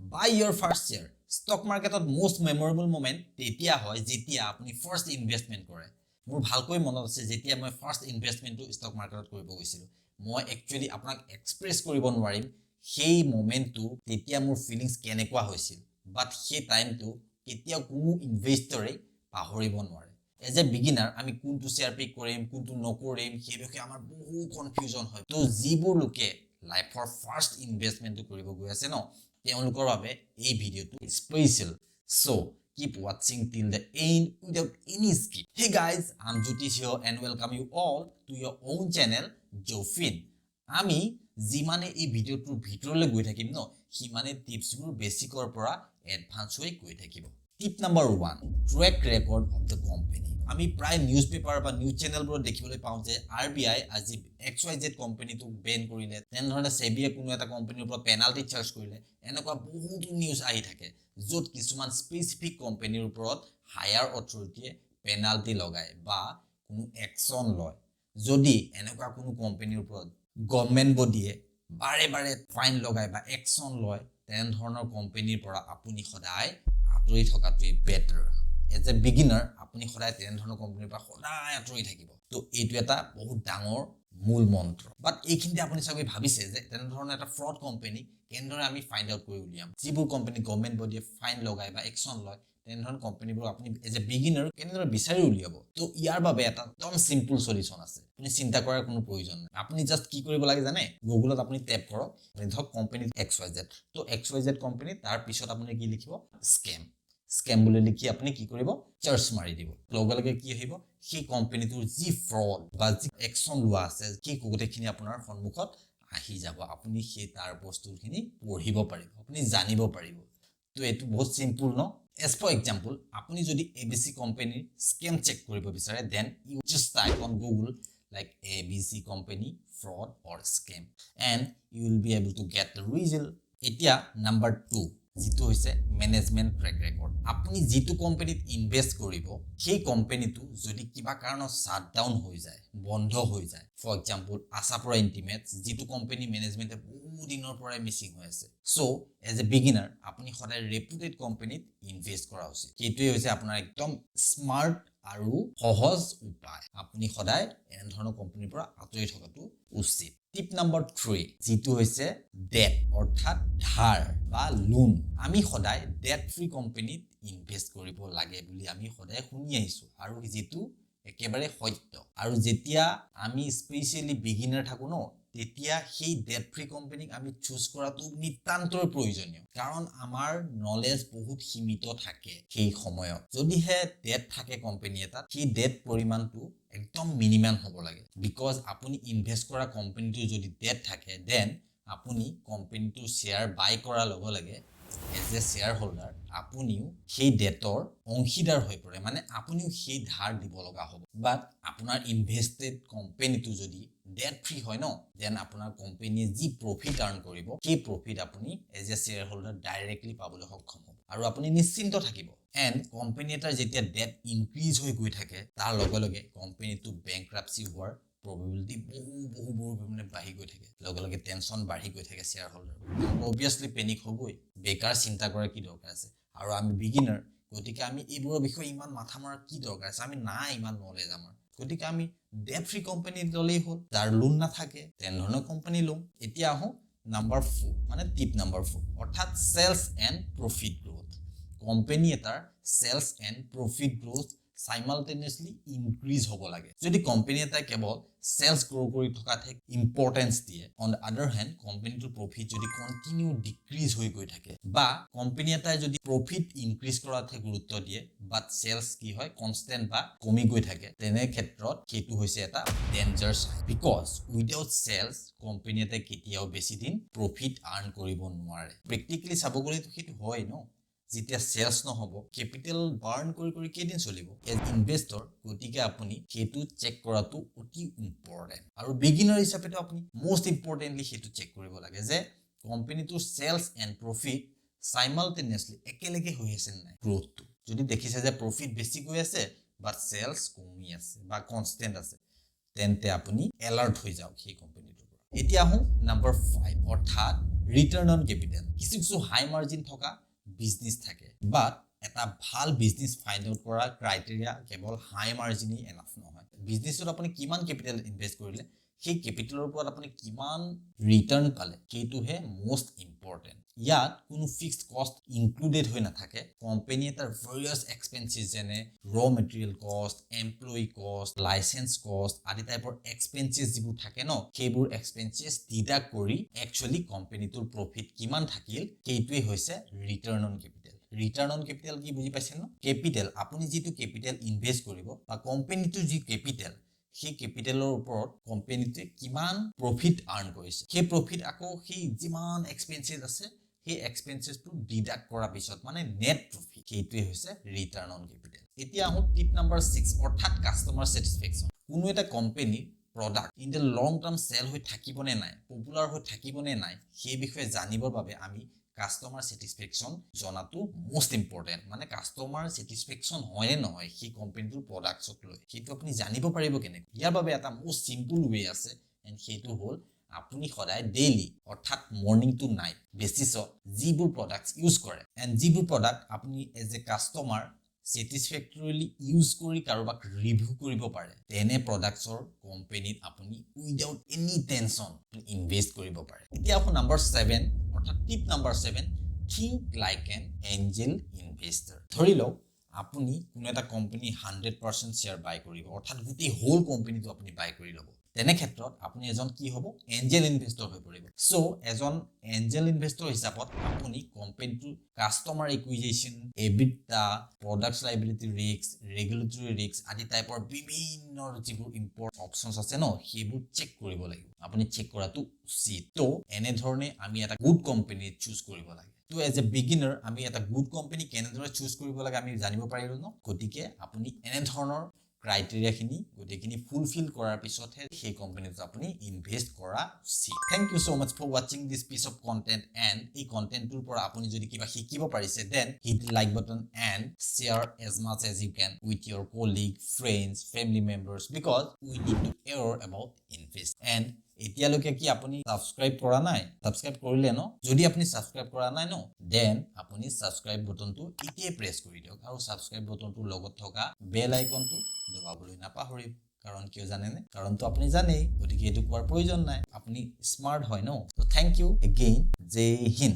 buy your first share. Stock market most memorable moment তেতিয়া হয় যেতিয়া আপুনি first investment কৰে মোৰ ভালকৈ মনত আছে যেতিয়া মই first investment to stock market কৰিব গৈছিল মই actually আপোনাক এক্সপ্ৰেছ কৰিব নোৱাৰিম সেই মোমেন্টটো তেতিয়া মোৰ ফিলিংস কেনেকুৱা হৈছিল বাট সেই টাইমটো কেতিয়া কোনো ইনভেষ্টৰে পাহৰিব নোৱাৰে এজ এ বিগিনাৰ আমি কোনটো শেয়াৰ পিক কৰিম কোনটো নকৰিম সেই বিষয়ে আমাৰ বহু কনফিউজন হয় তো যিবোৰ লোকে লাইফৰ ফাৰ্স্ট ইনভেষ্টমেন্টটো কৰিব গৈ আছে ন তেওঁলোকৰ বাবে এই ভিডিওটো special so keep watching till the end without any skip. Hey guys, I'm Jyotish here and welcome you all to your own channel Jofin. আমি যিমানে এই ভিডিওটোৰ ভিতৰলৈ গৈ থাকিম ন সিমানে টিপছবোৰ বেসিকৰ পৰা এডভান্স হৈ গৈ থাকিব tip number 1 track record of the company আমি প্ৰায় নিউজ পেপাৰ বা নিউজ চেনেলবোৰ দেখিবলৈ পাওঁ যে আৰবিআই আজি XYZ কোম্পানীটো বেন কৰিলে তেন ধৰণে সেবিয়ে কোনো এটা কোম্পানীৰ ওপৰত পেনাল্টি চাৰ্জ কৰিলে এনেকুৱা বহুত নিউজ আহি থাকে য'ত কিছুমান স্পেসিফিক কোম্পানীৰ ওপৰত হায়াৰ অথৰিটিয়ে পেনাল্টি লগায় বা কোনো একচন লয় যদি এনেকুৱা কোনো কোম্পানীৰ ওপৰত গভৰ্নমেন্ট বডিয়ে বাৰে বাৰে ফাইন লগায় বা একচন লয় তেন ধৰণৰ কোম্পানীৰ পৰা আপুনি সদায় আঁতৰি থকাটোই বেটাৰ এজ এ বিগিনাৰ আপুনি সদায় তেন ধৰণৰ কোম্পানীৰ পৰা সদায় আঁতৰি থাকিব তো এইটো এটা বহুত ডাঙৰ মূল মন্ত্ৰ বাট এইখিনিতে আপুনি চাগে ভাবিছে যে তেন ধৰণৰ এটা ফ্ৰড কোম্পানী কেনেদৰে আমি ফাইন্ড আউট কৰি উলিয়াম যিবোৰ কোম্পানী গভৰ্নমেন্ট বডিয়ে ফাইন লগায় বা একচন লয় তেন ধৰণৰ কোম্পানীবোৰ আপুনি এজ এ বিগিনাৰ কেনেদৰে বিচাৰি উলিয়াব তো ইয়াৰ বাবে এটা একদম সিম্পল সলিউশন আছে আপুনি চিন্তা কৰাৰ কোনো প্ৰয়োজন নাই আপুনি জাস্ট কি কৰিব লাগে জানে গুগলত আপুনি ট্যাপ কৰক ধৰক কোম্পানী XYZ তো XYZ কোম্পানী তাৰ পিছত আপুনি কি লিখিব স্ক্যাম বুলি লিখি আপুনি কি কৰিব চাৰ্চ মাৰি দিব লগে লগে কি আহিব সেই কোম্পানীটোৰ যি ফ্ৰড বা যি একচন লোৱা আছে কি কোগতেখিনি আপোনাৰ সন্মুখত আহি যাব আপুনি সেই তাৰ বস্তুখিনি পঢ়িব পাৰিব আপুনি জানিব পাৰিব তো এটো বহুত সিম্পল ন as for example আপুনি যদি ABC কোম্পানীৰ স্ক্যাম চেক কৰিব বিচাৰে then you just type on Google like ABC company fraud or scam and you will be able to get the result এতিয়া নাম্বাৰ 2 যিটো হৈছে ম্যানেজমেন্ট ট্ৰেক ৰেকৰ্ড আপুনি যিটো কোম্পানীত ইনভেস্ট কৰিব সেই কোম্পানীটো যদি কিবা কাৰণত শাটডাউন হৈ যায় বন্ধ হৈ যায় ফৰ এক্সাম্পল আসাপুৰা ইন্টিমেটস যিটো কোম্পানী ম্যানেজমেন্টে বহু দিনৰ পৰাই মিসিং হৈ আছে সো এজ এ বিগিনাৰ আপুনি সদায় ৰেপুটেড কোম্পানীত ইনভেস্ট কৰা উচিত এইটোৱে হৈছে আপোনাৰ একদম স্মাৰ্ট আৰু সহজ উপায় আপুনি সদায় এনে ধৰণৰ কোম্পানীৰ পৰা আঁতৰি থকাটো উচিত টিপ নাম্বাৰ 3 যিটো হৈছে ডেট অৰ্থাৎ ধাৰ বা লোন আমি সদায় ডেট ফ্ৰী কোম্পানীত ইনভেস্ট কৰিব লাগে বুলি আমি সদায় শুনি আহিছো আৰু যেটো একেবাৰে সত্য আৰু যেতিয়া আমি স্পেশালি বিগিনাৰ থাকো ন তেতিয়া সেই ডেট ফ্ৰী কোম্পানীক আমি চুজ কৰাটো নিতান্তই প্ৰয়োজনীয় কাৰণ আমাৰ নলেজ বহুত সীমিত থাকে সেই সময়ত যদি হে ডেট থাকে কোম্পানী এটা সেই ডেট পৰিমাণটো একদম মিনিমাম হ'ব লাগে বিকজ আপুনি ইনভেস্ট কৰা কোম্পানীটো যদি ডেট থাকে দেন আপুনি কোম্পানীটো শেয়াৰ বাই কৰাৰ লগে লগে এজ এ শেয়াৰ হোল্ডাৰ আপুনিও সেই ডেটৰ অংশীদাৰ হৈ পৰে মানে আপুনিও সেই ধাৰ দিব লগা হ'ব বাট আপোনাৰ ইনভেস্টেড কোম্পানীটো যদি ডেট ফ্ৰী হয় ন দেন আপোনাৰ কোম্পানীয়ে যি প্ৰফিট আৰ্ন কৰিব সেই প্ৰফিট আপুনি as a shareholder directly পাবলৈ সক্ষম হ'ব আৰু আপুনি নিশ্চিন্ত থাকিব এন্ড কোম্পানী এটাৰ যেতিয়া ডেট ইনক্ৰিজ হৈ গৈ থাকে তাৰ লগে লগে কোম্পানীটো বেংক্ৰাপসি হোৱাৰ probability বহু মানে বাঢ়ি গৈ থাকে লগে লগে টেনশন বাঢ়ি গৈ থাকে শেয়াৰ হোল্ডাৰ obviously পেনিক হ'বই বেকাৰ চিন্তা কৰা কি দৰকাৰ আছে আৰু আমি বিগিনাৰ গতিকে আমি এইবোৰৰ বিষয়ে ইমান মাথা মাৰাৰ কি দৰকাৰ আছে আমি নাই ইমান নলেজ আমাৰ গতিকে আমি ডেট ফ্ৰী কোম্পানী ললেই হ'ল যাৰ লোন নাথাকে তেন ধৰণৰ কোম্পানী লম এতিয়া আহো নাম্বাৰ 4 মানে টিপ নাম্বাৰ 4 অৰ্থাৎ sales and profit growth company এটাৰ sales and profit growth simultaneously increase হ'ব লাগে যদি কোম্পানী এটা কেৱল সেলস গ্ৰো কৰি থকাতে ইম্পৰ্টেন্স দিয়ে অন দ্য আদাৰ হ্যান্ড কোম্পানীটোৰ প্ৰফিট যদি কন্টিনিউ ডিক্ৰিজ হৈ গৈ থাকে বা কোম্পানী এটাই যদি প্ৰফিট ইনক্ৰিজ কৰাতে গুৰুত্ব দিয়ে বাট সেলস কি হয় কনস্ট্যান্ট বা কমি গৈ থাকে তেনে ক্ষেত্ৰত কেটো হৈছে এটা danger sign because without sales company এটাই কেতিয়াও বেছি দিন প্ৰফিট আৰ্ন কৰিব নোৱাৰে প্ৰ্যাকটিক্যালি চাব গ'লে তো সেইটো হয় ন যেতিয়া সেলস নহব ক্যাপিটাল বাৰ্ন কৰি কেদিন চলিব এজ ইনভেস্টৰ গতিকে আপুনি হেতু চেক কৰাটো অতি ইম্পৰ্টেন্ট আৰু বিগিনাৰ হিচাপে আপুনি মোস্ট ইম্পৰ্টেন্টলি হেতু চেক কৰিব লাগে যে কোম্পানীটোৰ সেলস এন্ড প্ৰফিট সাইমালটেনিয়াসলি একেলগে হৈ আছে নাই গ্ৰোথটো যদি দেখিছে যে প্ৰফিট বেছি গৈ আছে বাট সেলস কমি আছে বা কনস্ট্যান্ট আছে তেন্তে আপুনি এলাৰ্ট হৈ যাওক সেই কোম্পানীটোৰ পৰা এতিয়া আহোঁ নম্বৰ 5 অৰ্থাৎ ৰিটাৰ্ণ অন কেপিটেল কিছু কিছু হাই মাৰ্জিন থকা বিজনেছ থাকে বাট এটা ভাল বিজনেছ ফাইণ্ড আউট কৰা ক্ৰাইটেৰিয়া কেৱল হাই মাৰ্জিনই এনাফ নহয় বিজনেছত আপুনি কিমান কেপিটেল ইনভেষ্ট কৰিলে সেই কেপিটেলৰ ওপৰত আপুনি কিমান ৰিটাৰ্ণ পালে সেইটোহে মোষ্ট ইম্পৰ্টেণ্ট ইয়াত কোনো ফিক্সড কষ্ট ইনক্লুডেড হৈ নাথাকে কোম্পানী এটাৰ ভেৰিয়াছ এক্সপেন্সেছ যেনে ৰ মেটেৰিয়েল কষ্ট এমপ্লয়ি কষ্ট লাইসেন্স কষ্ট আদি টাইপৰ এক্সপেন্সেছ যিবোৰ থাকে ন সেইবোৰ এক্সপেন্সেছ ডিডাক্ট কৰি একচুৱেলি কোম্পানীটোৰ প্ৰফিট কিমান থাকিল সেইটোৱে হৈছে return on capital return on capital কি বুজি পাইছে ন কেপিটেল আপুনি যিটো কেপিটেল ইনভেষ্ট কৰিব বা কোম্পানীটোৰ যি কেপিটেল সেই কেপিটেলৰ ওপৰত কোম্পানীটোৱে কিমান প্ৰফিট আৰ্ন কৰিছে সেই প্ৰফিট আকৌ সেই যিমান এক্সপেন্সেছ আছে সেই এক্সপেন্সেছটো ডিডাক্ট কৰাৰ পিছত মানে নেট প্ৰফিট সেইটোৱে হৈছে ৰিটাৰ্ণ অন কেপিটেল এতিয়া আহোঁ টিপ নম্বৰ 6 অৰ্থাৎ কাষ্টমাৰ স্যাটিসফ্যাকশন কোনো এটা কোম্পানীৰ product in the long term sell হৈ থাকিবনে নাই পপুলাৰ হৈ থাকিবনে নাই সেই বিষয়ে জানিবৰ বাবে আমি কাস্টমাৰ স্যাটিসফ্যাকশন জনাটো মোস্ট ইম্পৰ্টেন্ট মানে কাস্টমাৰ স্যাটিসফ্যাকশন হয় নহয় সেই কোম্পানীটোৰ প্ৰডাক্টছক লৈ সেইটো আপুনি জানিব পাৰিব কেনে ইয়াৰ বাবে এটা মোস্ট সিম্পল ৱে আছে এণ্ড সেইটো হ'ল আপুনি সদায় ডেইলি অৰ্থাৎ মৰ্নিং টু নাইট বেচিছত যিবোৰ প্ৰডাক্টছ ইউজ কৰে এণ্ড যিবোৰ প্ৰডাক্ট আপুনি as a customer satisfactorily use কৰি কাৰোবাক ৰিভিউ কৰিব পাৰে তেনে প্ৰডাক্টছৰ কোম্পানীত আপুনি উইদাউট এনি টেনচন ইনভেষ্ট কৰিব পাৰে এতিয়া আকৌ নম্বৰ 7 অৰ্থাৎ টিপ number 7 think like an angel investor ধৰি লওক আপুনি কোনো এটা কোম্পানী 100% শেয়াৰ বাই কৰিব অৰ্থাৎ গোটেই হোল কোম্পানীটো আপুনি বাই কৰি ল'ব তেনে ক্ষেত্ৰত আপুনি এজন কি হ'ব এঞ্জেল ইনভেষ্টৰ হৈ পৰিব সো এজন এঞ্জেল ইনভেষ্টৰ হিচাপত আপুনি কোম্পানীটোৰ customer acquisition EBITDA products liability risk regulatory risk আদি টাইপৰ বিভিন্ন যিবোৰ ইম্পৰ্ট অপচনছ আছে ন সেইবোৰ চেক কৰিব লাগিব আপুনি চেক কৰাটো উচিত তো এনে ধৰণে আমি এটা গুড কোম্পানী চুজ কৰিব লাগে তো এজ এ বিগিনাৰ আমি এটা গুড কোম্পানী কেনেদৰে চুজ কৰিব লাগে আমি জানিব পাৰিলো ন গতিকে আপুনি এনে ধৰণৰ ক্ৰাইটেৰিয়া খিনি গোটেইখিনি ফুলফিল কৰাৰ পিছতহে সেই কোম্পানীটো আপুনি ইনভেষ্ট কৰা উচিত thank you so much for watching this piece of content and এই কন্টেন্টটোৰ পৰা আপুনি যদি কিবা শিকিব পাৰিছে then hit like button and share as much as you can with your colleague friends family members because we need to aware about invest and এতিয়ালৈকে কি আপুনি সাবস্ক্ৰাইব কৰা নাই সাবস্ক্ৰাইব কৰিলে ন যদি আপুনি সাবস্ক্ৰাইব কৰা নাই ন দেন আপুনি সাবস্ক্ৰাইব বাটনটো ইতিয়াই প্ৰেছ কৰি দিয়ক আৰু সাবস্ক্ৰাইব বাটনটোৰ লগত থকা বেল আইকনটো দবাবলৈ নাপাহৰিব কাৰণ কিয় জানেনে কাৰণটো আপুনি জানেই গতিকে এইটো কোৱাৰ প্ৰয়োজন নাই আপুনি স্মাৰ্ট হয় ন তো থ্যাংক ইউ এগেইন জয় হিন্দ